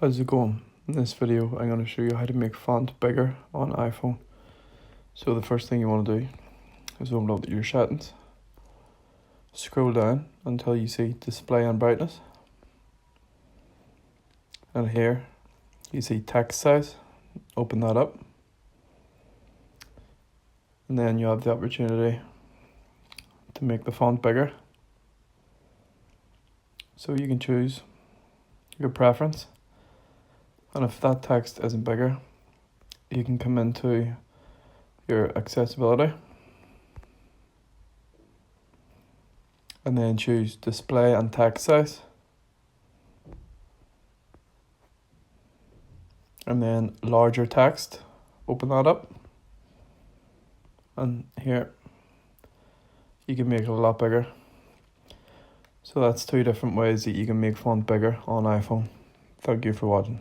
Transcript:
How's it going? In this video I'm going to show you how to make font bigger on iPhone. So the first thing you want to do is open up your settings. Scroll down until you see display and brightness. And here you see text size. Open that up. And then you have the opportunity to make the font bigger. So you can choose your preference. And if that text isn't bigger, you can come into your accessibility and then choose display and text size, and then larger text. Open that up, and here you can make it a lot bigger. So that's two different ways that you can make font bigger on iPhone. Thank you for watching.